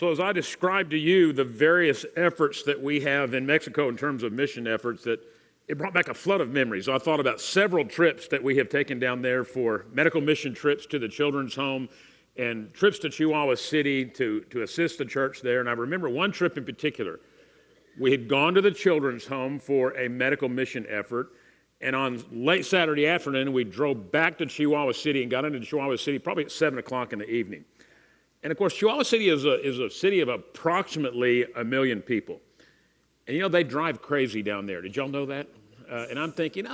So as I described to you the various efforts that we have in Mexico in terms of mission efforts, that it brought back a flood of memories. I thought about several trips that we have taken down there for medical mission trips to the children's home and trips to Chihuahua City to assist the church there. And I remember one trip in particular. We had gone to the children's home for a medical mission effort. And on late Saturday afternoon, we drove back to Chihuahua City and got into Chihuahua City probably at 7 o'clock in the evening. And of course, Chihuahua City is a city of approximately 1 million people. And you know, they drive crazy down there. Did y'all know that? And I'm thinking,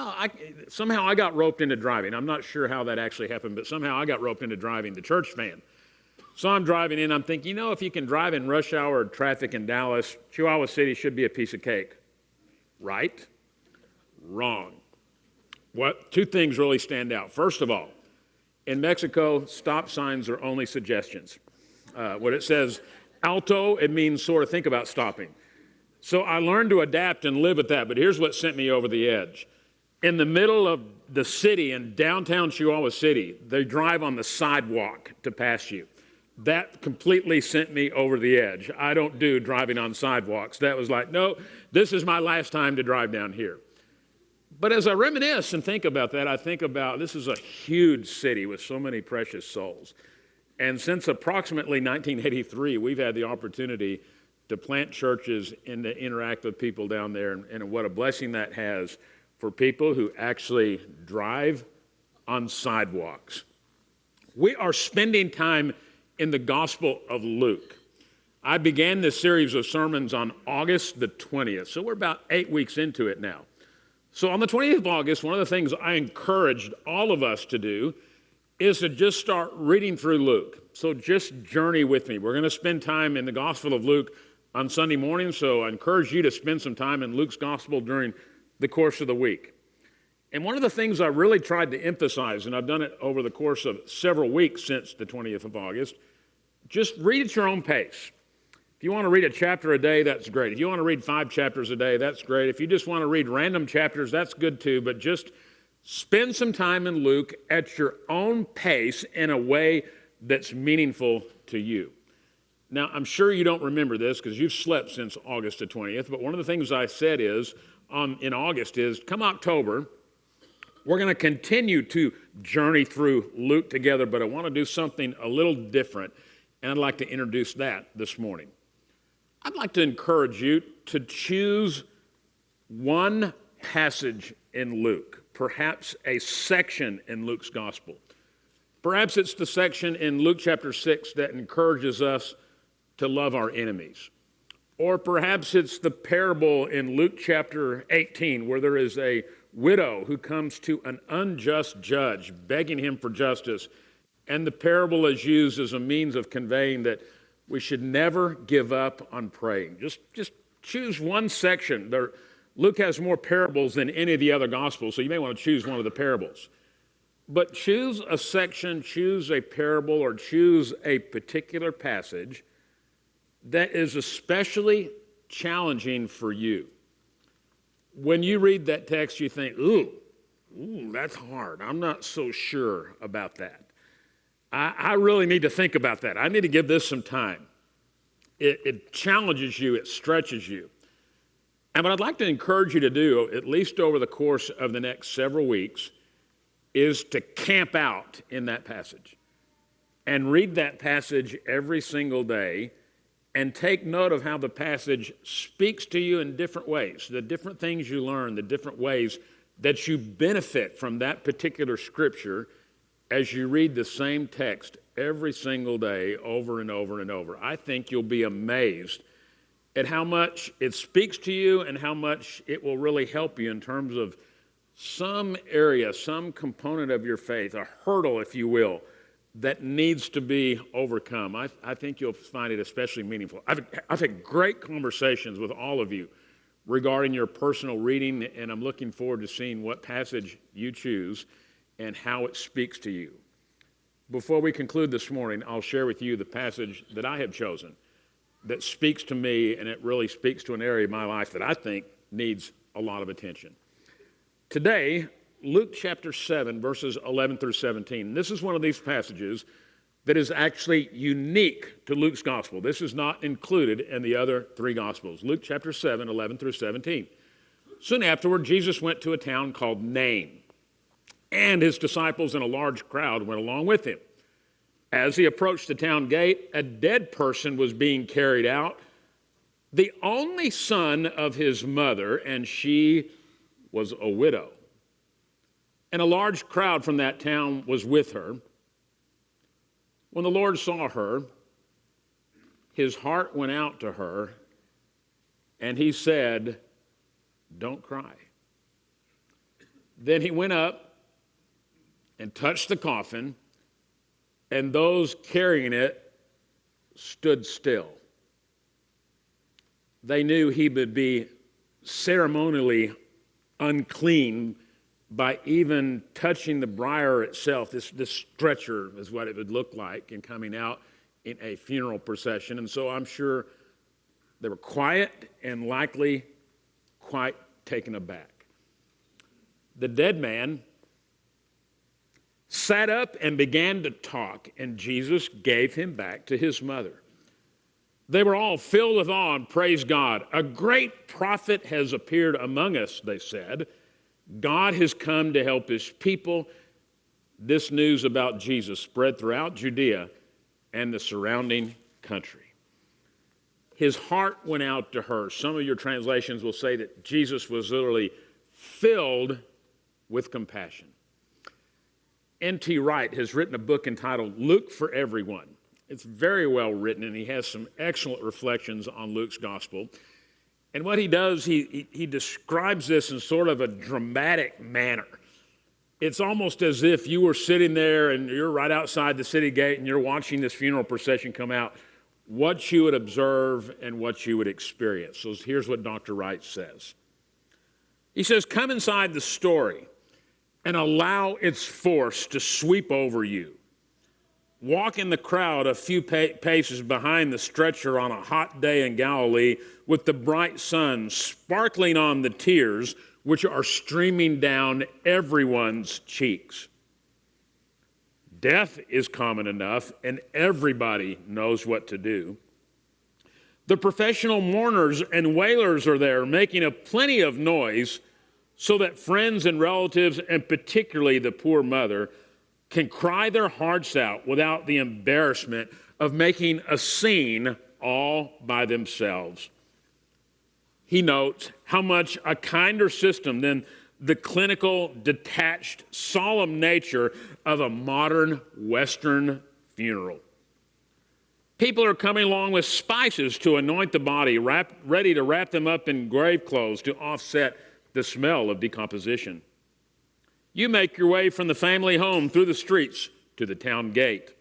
somehow I got roped into driving. I'm not sure how that actually happened, but somehow I got roped into driving the church van. So I'm driving in, I'm thinking, if you can drive in rush hour traffic in Dallas, Chihuahua City should be a piece of cake. Right? Wrong. Two things really stand out. First of all, in Mexico, stop signs are only suggestions. When it says alto, it means sort of think about stopping. So I learned to adapt and live with that, but here's what sent me over the edge. In the middle of the city, in downtown Chihuahua City, they drive on the sidewalk to pass you. That completely sent me over the edge. I don't do driving on sidewalks. That was like, no, this is my last time to drive down here. But as I reminisce and think about that, I think about this is a huge city with so many precious souls. And since approximately 1983, we've had the opportunity to plant churches and to interact with people down there, and what a blessing that has for people who actually drive on sidewalks. We are spending time in the Gospel of Luke. I began this series of sermons on August the 20th, so we're about 8 weeks into it now. So on the 20th of August, one of the things I encouraged all of us to do is to just start reading through Luke. So just journey with me. We're going to spend time in the Gospel of Luke on Sunday morning, so I encourage you to spend some time in Luke's Gospel during the course of the week. And one of the things I really tried to emphasize, and I've done it over the course of several weeks since the 20th of August, just read at your own pace. If you want to read a chapter a day, that's great. If you want to read 5 chapters a day, that's great. If you just want to read random chapters, that's good too, but just spend some time in Luke at your own pace in a way that's meaningful to you. Now, I'm sure you don't remember this because you've slept since August the 20th, but one of the things I said is, in August is, come October, we're going to continue to journey through Luke together, but I want to do something a little different, and I'd like to introduce that this morning. I'd like to encourage you to choose one passage in Luke, perhaps a section in Luke's Gospel. Perhaps it's the section in Luke chapter 6 that encourages us to love our enemies. Or perhaps it's the parable in Luke chapter 18 where there is a widow who comes to an unjust judge begging him for justice. And the parable is used as a means of conveying that we should never give up on praying. Just choose one section. Luke has more parables than any of the other Gospels, so you may want to choose one of the parables. But choose a section, choose a parable, or choose a particular passage that is especially challenging for you. When you read that text, you think, ooh, that's hard. I'm not so sure about that. I really need to think about that. I need to give this some time. It challenges you. It stretches you. And what I'd like to encourage you to do, at least over the course of the next several weeks, is to camp out in that passage and read that passage every single day and take note of how the passage speaks to you in different ways, the different things you learn, the different ways that you benefit from that particular scripture as you read the same text every single day over and over and over. I think you'll be amazed at how much it speaks to you and how much it will really help you in terms of some area, some component of your faith, a hurdle, if you will, that needs to be overcome. I think you'll find it especially meaningful. I've had great conversations with all of you regarding your personal reading, and I'm looking forward to seeing what passage you choose and how it speaks to you. Before we conclude this morning, I'll share with you the passage that I have chosen that speaks to me, and it really speaks to an area of my life that I think needs a lot of attention. Today, Luke chapter 7, verses 11 through 17. This is one of these passages that is actually unique to Luke's gospel. This is not included in the other three gospels. Luke chapter 7, 11 through 17. Soon afterward, Jesus went to a town called Nain, and his disciples and a large crowd went along with him. As he approached the town gate, a dead person was being carried out, the only son of his mother, and she was a widow. And a large crowd from that town was with her. When the Lord saw her, his heart went out to her, and he said, "Don't cry." Then he went up and touched the coffin, and those carrying it stood still. They knew he would be ceremonially unclean by even touching the briar itself. This stretcher is what it would look like in coming out in a funeral procession. And so I'm sure they were quiet and likely quite taken aback. The dead man sat up and began to talk, and Jesus gave him back to his mother. They were all filled with awe and praised God. "A great prophet has appeared among us," they said. "God has come to help his people." This news about Jesus spread throughout Judea and the surrounding country. His heart went out to her. Some of your translations will say that Jesus was literally filled with compassion. N.T. Wright has written a book entitled Luke for Everyone. It's very well written, and he has some excellent reflections on Luke's gospel. And what he does, he describes this in sort of a dramatic manner. It's almost as if you were sitting there and you're right outside the city gate and you're watching this funeral procession come out, what you would observe and what you would experience. So here's what Dr. Wright says. He says, "Come inside the story and allow its force to sweep over you. Walk in the crowd a few paces behind the stretcher on a hot day in Galilee with the bright sun sparkling on the tears which are streaming down everyone's cheeks. Death is common enough, and everybody knows what to do. The professional mourners and wailers are there making a plenty of noise so that friends and relatives, and particularly the poor mother, can cry their hearts out without the embarrassment of making a scene all by themselves." He notes how much a kinder system than the clinical, detached, solemn nature of a modern Western funeral. People are coming along with spices to anoint the body, ready to wrap them up in grave clothes to offset the smell of decomposition. You make your way from the family home through the streets to the town gate.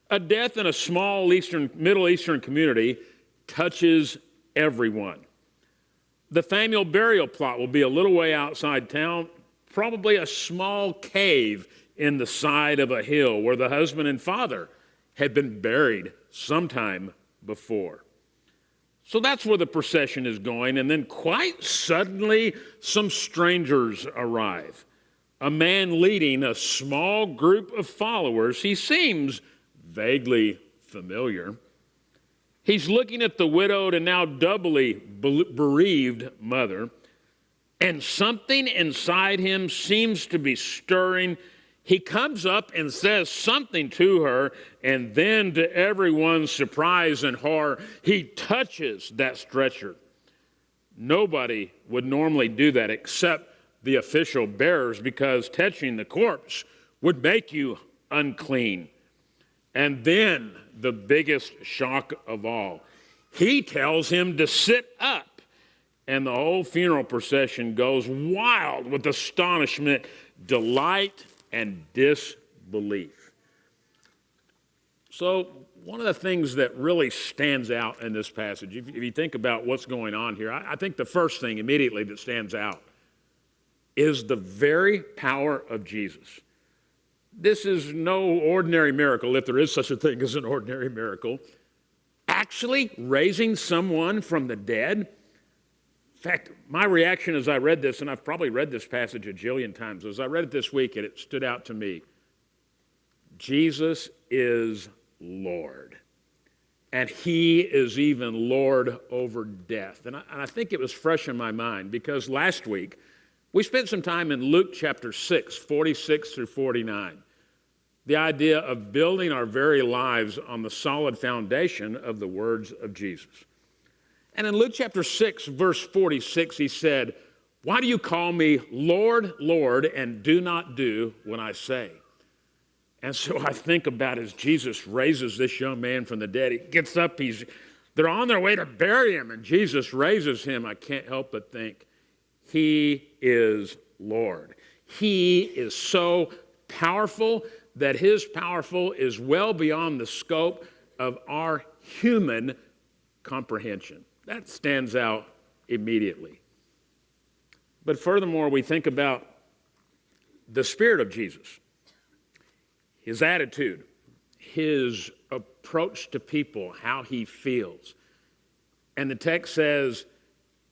A death in a small Middle Eastern community touches everyone. The family burial plot will be a little way outside town, probably a small cave in the side of a hill where the husband and father had been buried sometime before. So that's where the procession is going, and then quite suddenly some strangers arrive. A man leading a small group of followers. He seems vaguely familiar. He's looking at the widowed and now doubly bereaved mother, and something inside him seems to be stirring. He comes up and says something to her, and then to everyone's surprise and horror, he touches that stretcher. Nobody would normally do that except the official bearers, because touching the corpse would make you unclean. And then the biggest shock of all, he tells him to sit up, and the whole funeral procession goes wild with astonishment, delight, and disbelief. So one of the things that really stands out in this passage, if you think about what's going on here, I think the first thing immediately that stands out is the very power of Jesus. This is no ordinary miracle, if there is such a thing as an ordinary miracle. Actually raising someone from the dead. In fact, my reaction as I read this, and I've probably read this passage a jillion times, as I read it this week, and it stood out to me. Jesus is Lord. And he is even Lord over death. And I think it was fresh in my mind because last week we spent some time in Luke chapter 6, 46 through 49. The idea of building our very lives on the solid foundation of the words of Jesus. And in Luke chapter 6, verse 46, he said, "Why do you call me Lord, Lord, and do not do what I say?" And so I think about as Jesus raises this young man from the dead, he gets up, they're on their way to bury him, and Jesus raises him. I can't help but think, he is Lord. He is so powerful that his powerful is well beyond the scope of our human comprehension. That stands out immediately. But furthermore, we think about the Spirit of Jesus. His attitude, his approach to people, how he feels. And the text says,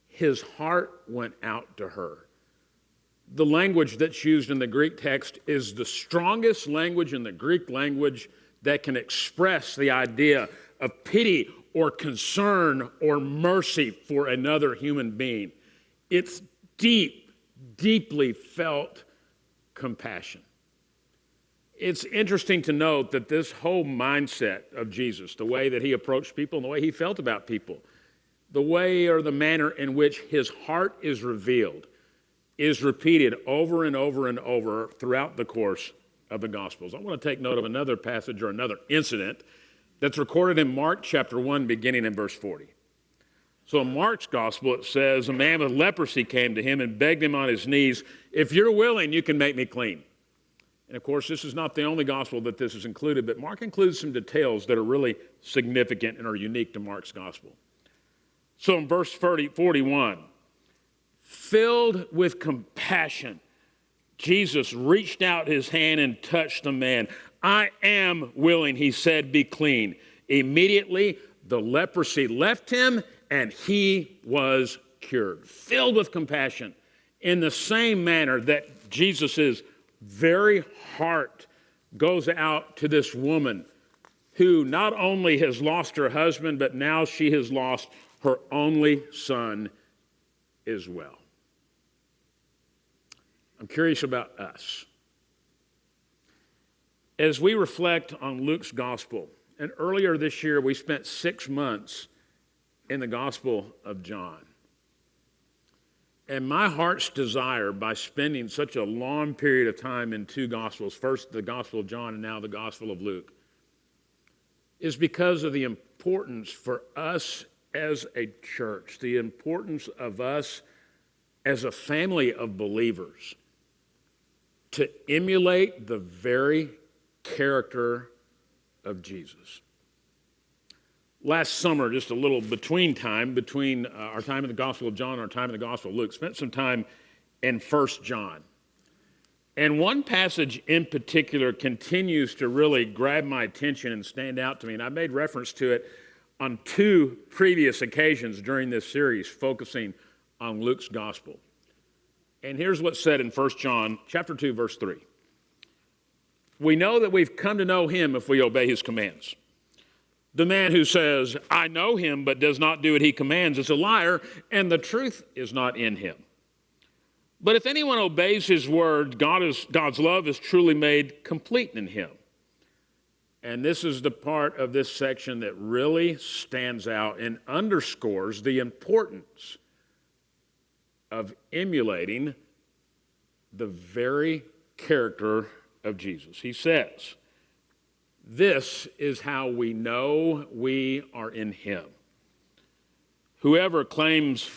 his heart went out to her. The language that's used in the Greek text is the strongest language in the Greek language that can express the idea of pity or concern or mercy for another human being. It's deeply felt compassion. It's interesting to note that this whole mindset of Jesus, the way that he approached people and the way he felt about people, the way or the manner in which his heart is revealed, is repeated over and over and over throughout the course of the Gospels. I want to take note of another passage or another incident that's recorded in Mark chapter 1, beginning in verse 40. So in Mark's Gospel, it says, a man with leprosy came to him and begged him on his knees, "If you're willing, you can make me clean." And of course, this is not the only gospel that this is included, but Mark includes some details that are really significant and are unique to Mark's gospel. So in verse 41, filled with compassion, Jesus reached out his hand and touched the man. "I am willing," he said, "be clean." Immediately, the leprosy left him and he was cured. Filled with compassion in the same manner that Jesus' very heart goes out to this woman who not only has lost her husband, but now she has lost her only son as well. I'm curious about us. As we reflect on Luke's gospel, and earlier this year we spent 6 months in the Gospel of John. And my heart's desire by spending such a long period of time in 2 Gospels, first the Gospel of John and now the Gospel of Luke, is because of the importance for us as a church, the importance of us as a family of believers to emulate the very character of Jesus. Last summer, just a little between our time in the Gospel of John and our time in the Gospel of Luke, spent some time in 1 John. And one passage in particular continues to really grab my attention and stand out to me. And I made reference to it on 2 previous occasions during this series, focusing on Luke's Gospel. And here's what's said in 1 John chapter 2, verse 3. "We know that we've come to know him if we obey his commands. The man who says, 'I know him,' but does not do what he commands is a liar, and the truth is not in him. But if anyone obeys his word, God's love is truly made complete in him." And this is the part of this section that really stands out and underscores the importance of emulating the very character of Jesus. He says, "This is how we know we are in him. Whoever claims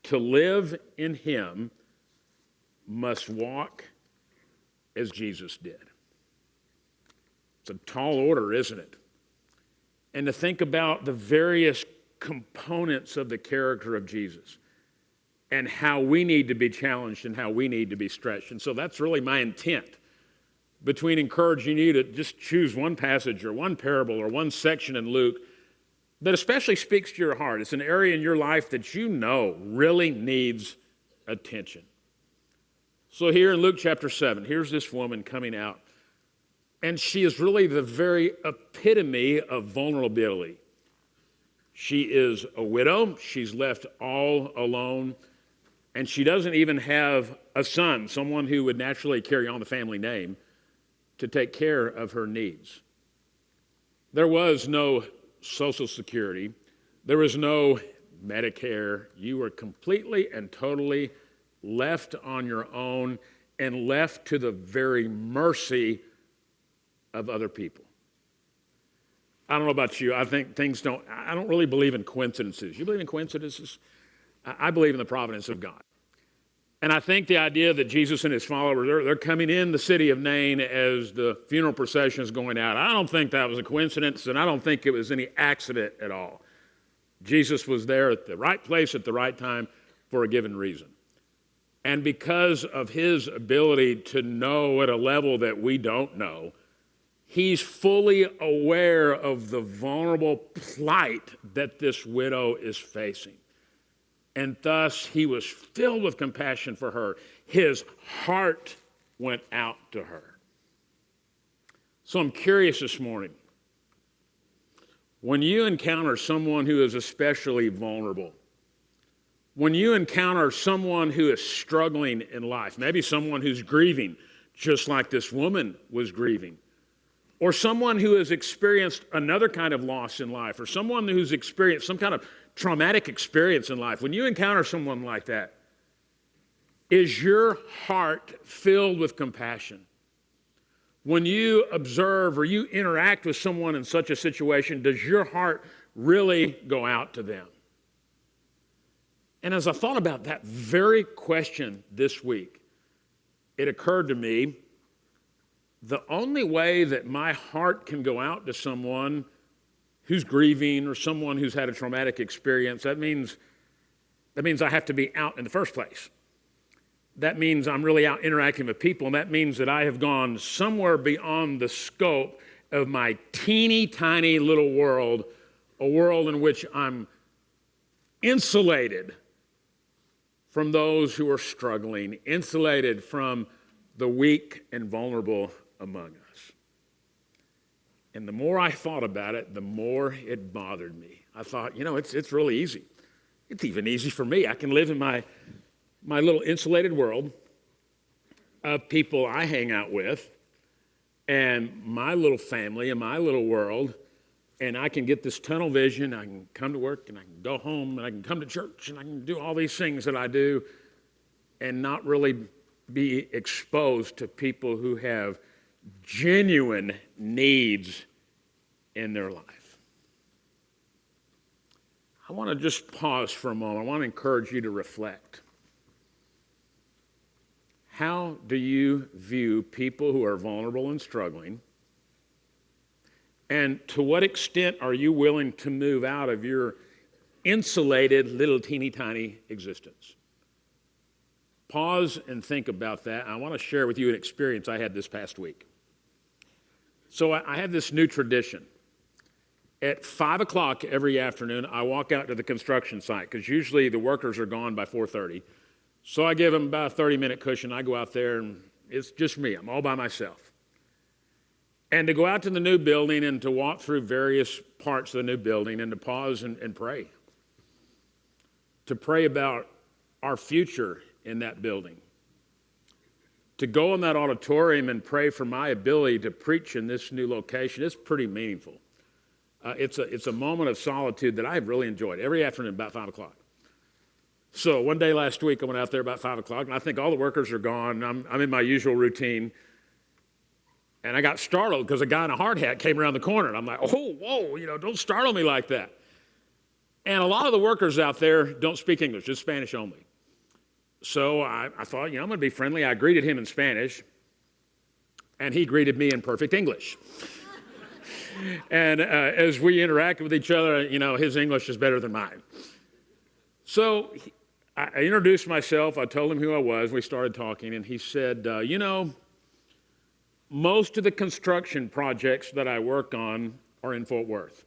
to live in him must walk as Jesus did." It's a tall order, isn't it? And to think about the various components of the character of Jesus and how we need to be challenged and how we need to be stretched. And so that's really my intent between encouraging you to just choose one passage or one parable or one section in Luke that especially speaks to your heart. It's an area in your life that you know really needs attention. So here in Luke chapter 7, here's this woman coming out And she is really the very epitome of vulnerability. She is a widow. She's left all alone. And she doesn't even have a son, someone who would naturally carry on the family name, to take care of her needs. There was no Social Security. There was no Medicare. You were completely and totally left on your own and left to the very mercy of other people. I don't know about you. I think I don't really believe in coincidences. You believe in coincidences? I believe in the providence of God. And I think the idea that Jesus and his followers, they're coming in the city of Nain as the funeral procession is going out. I don't think that was a coincidence, and I don't think it was any accident at all. Jesus was there at the right place at the right time for a given reason. And because of his ability to know at a level that we don't know, he's fully aware of the vulnerable plight that this widow is facing. And thus, he was filled with compassion for her. His heart went out to her. So I'm curious this morning, when you encounter someone who is especially vulnerable, when you encounter someone who is struggling in life, maybe someone who's grieving, just like this woman was grieving, or someone who has experienced another kind of loss in life, or someone who's experienced some kind of traumatic experience in life, when you encounter someone like that, is your heart filled with compassion? When you observe or you interact with someone in such a situation, does your heart really go out to them? And as I thought about that very question this week, it occurred to me, the only way that my heart can go out to someone who's grieving or someone who's had a traumatic experience, that means I have to be out in the first place. That means I'm really out interacting with people, and that means that I have gone somewhere beyond the scope of my teeny tiny little world, a world in which I'm insulated from those who are struggling, insulated from the weak and vulnerable among us. And the more I thought about it, the more it bothered me. I thought, it's really easy. It's even easy for me. I can live in my little insulated world of people I hang out with and my little family and my little world, and I can get this tunnel vision. I can come to work and I can go home and I can come to church and I can do all these things that I do and not really be exposed to people who have genuine needs in their life. I want to just pause for a moment. I want to encourage you to reflect. How do you view people who are vulnerable and struggling? And to what extent are you willing to move out of your insulated little teeny tiny existence? Pause and think about that. I want to share with you an experience I had this past week. So I have this new tradition. At 5 o'clock every afternoon, I walk out to the construction site because usually the workers are gone by 4:30. So I give them about a 30-minute cushion. I go out there and it's just me. I'm all by myself. And to go out to the new building and to walk through various parts of the new building and to pause and pray. To pray about our future in that building. To go in that auditorium and pray for my ability to preach in this new location is pretty meaningful. It's a moment of solitude that I've really enjoyed every afternoon about 5 o'clock. So one day last week, I went out there about 5 o'clock, and I think all the workers are gone. I'm in my usual routine. And I got startled because a guy in a hard hat came around the corner. And I'm like, oh, whoa, don't startle me like that. And a lot of the workers out there don't speak English, just Spanish only. So I thought, I'm going to be friendly. I greeted him in Spanish, and he greeted me in perfect English. And as we interacted with each other, his English is better than mine. So I introduced myself. I told him who I was. We started talking, and he said, most of the construction projects that I work on are in Fort Worth.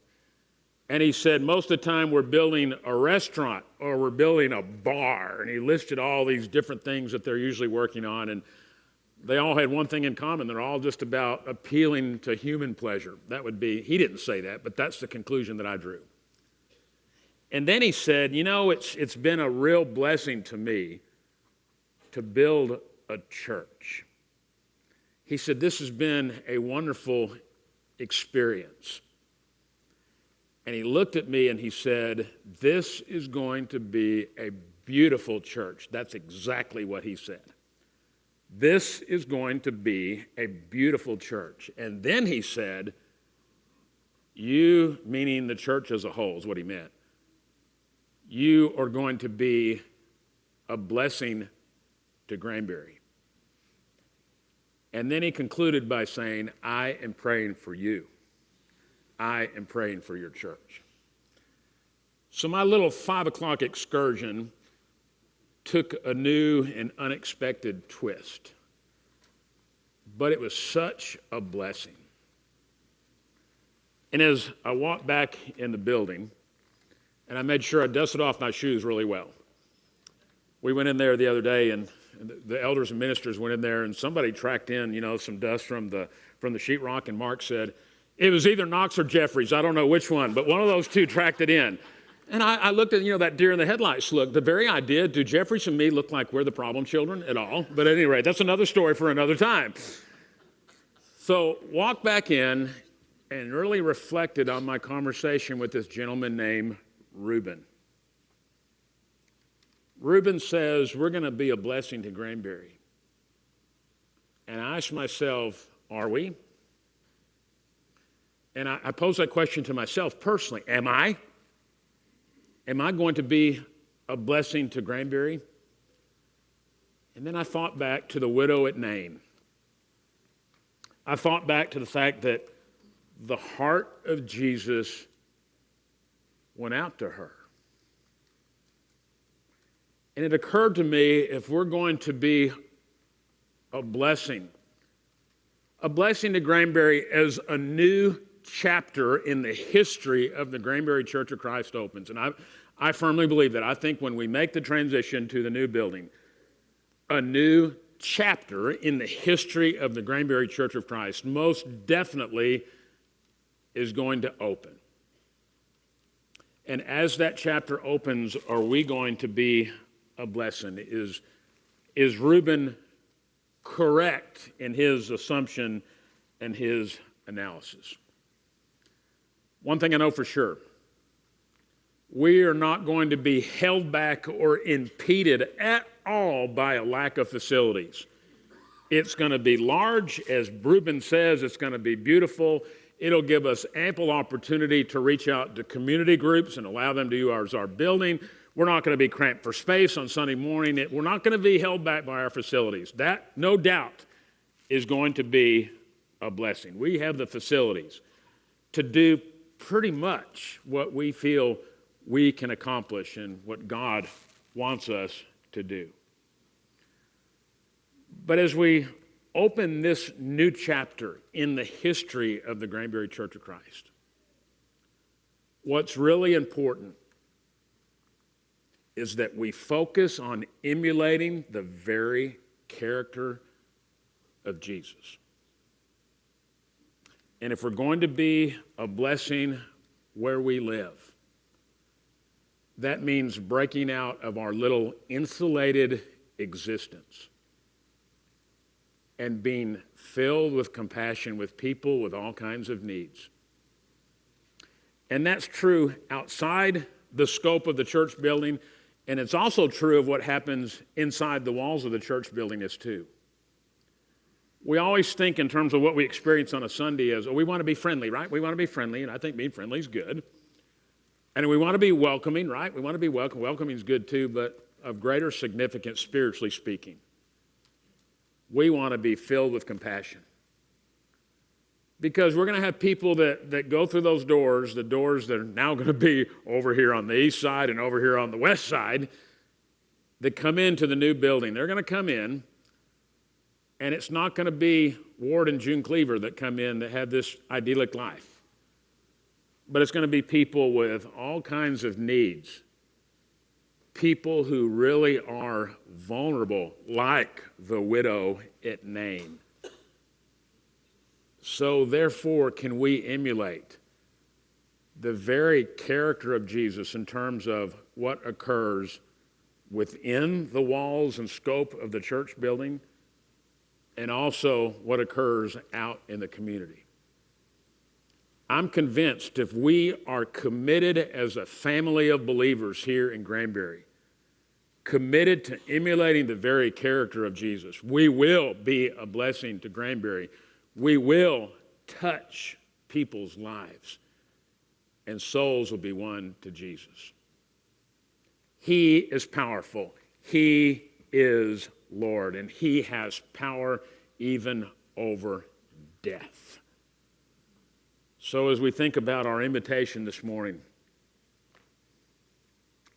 And he said, most of the time we're building a restaurant or we're building a bar. And he listed all these different things that they're usually working on. And they all had one thing in common. They're all just about appealing to human pleasure. That would be, he didn't say that, but that's the conclusion that I drew. And then he said, you know, it's been a real blessing to me to build a church. He said, this has been a wonderful experience. And he looked at me and he said, this is going to be a beautiful church. That's exactly what he said. This is going to be a beautiful church. And then he said, you, meaning the church as a whole, is what he meant. You are going to be a blessing to Granbury. And then he concluded by saying, I am praying for you. I am praying for your church. So my little 5 o'clock excursion took a new and unexpected twist. But it was such a blessing. And as I walked back in the building, and I made sure I dusted off my shoes really well. We went in there the other day, and the elders and ministers went in there, and somebody tracked in, some dust from the sheetrock, and Mark said, it was either Knox or Jeffries. I don't know which one, but one of those two tracked it in. And I looked at, that deer in the headlights look. The very idea, do Jeffries and me look like we're the problem children at all? But at any rate, that's another story for another time. So walked back in and really reflected on my conversation with this gentleman named Reuben. Reuben says, we're going to be a blessing to Granbury. And I asked myself, are we? And I posed that question to myself personally. Am I? Am I going to be a blessing to Granbury? And then I thought back to the widow at Nain. I thought back to the fact that the heart of Jesus went out to her. And it occurred to me, if we're going to be a blessing to Granbury as a new chapter in the history of the Granbury Church of Christ opens. And I firmly believe that. I think when we make the transition to the new building, a new chapter in the history of the Granbury Church of Christ most definitely is going to open. And as that chapter opens, are we going to be a blessing? Is Reuben correct in his assumption and his analysis? One thing I know for sure, we are not going to be held back or impeded at all by a lack of facilities. It's going to be large, as Reuben says, it's going to be beautiful. It'll give us ample opportunity to reach out to community groups and allow them to use our building. We're not going to be cramped for space on Sunday morning. We're not going to be held back by our facilities. That, no doubt, is going to be a blessing. We have the facilities to do pretty much what we feel we can accomplish and what God wants us to do. But as we open this new chapter in the history of the Granbury Church of Christ, what's really important is that we focus on emulating the very character of Jesus. And if we're going to be a blessing where we live, that means breaking out of our little insulated existence and being filled with compassion with people with all kinds of needs. And that's true outside the scope of the church building, and it's also true of what happens inside the walls of the church building as too. We always think in terms of what we experience on a Sunday as, we want to be friendly, right? We want to be friendly, and I think being friendly is good. And we want to be welcoming, right? We want to be welcoming. Welcoming is good too, but of greater significance spiritually speaking. We want to be filled with compassion. Because we're going to have people that go through those doors, the doors that are now going to be over here on the east side and over here on the west side, that come into the new building. They're going to come in, and it's not going to be Ward and June Cleaver that come in that have this idyllic life. But it's going to be people with all kinds of needs people who really are vulnerable, like the widow at Nain. So therefore, can we emulate the very character of Jesus in terms of what occurs within the walls and scope of the church building, and also what occurs out in the community? I'm convinced if we are committed as a family of believers here in Granbury, committed to emulating the very character of Jesus, we will be a blessing to Granbury. We will touch people's lives, and souls will be won to Jesus. He is powerful. He is Lord, and he has power even over death. So as we think about our invitation this morning,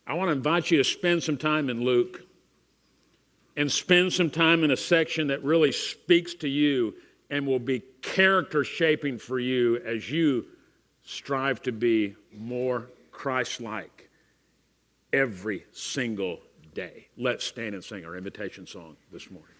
I want to invite you to spend some time in Luke and spend some time in a section that really speaks to you and will be character shaping for you as you strive to be more Christ-like every single day. Let's stand and sing our invitation song this morning.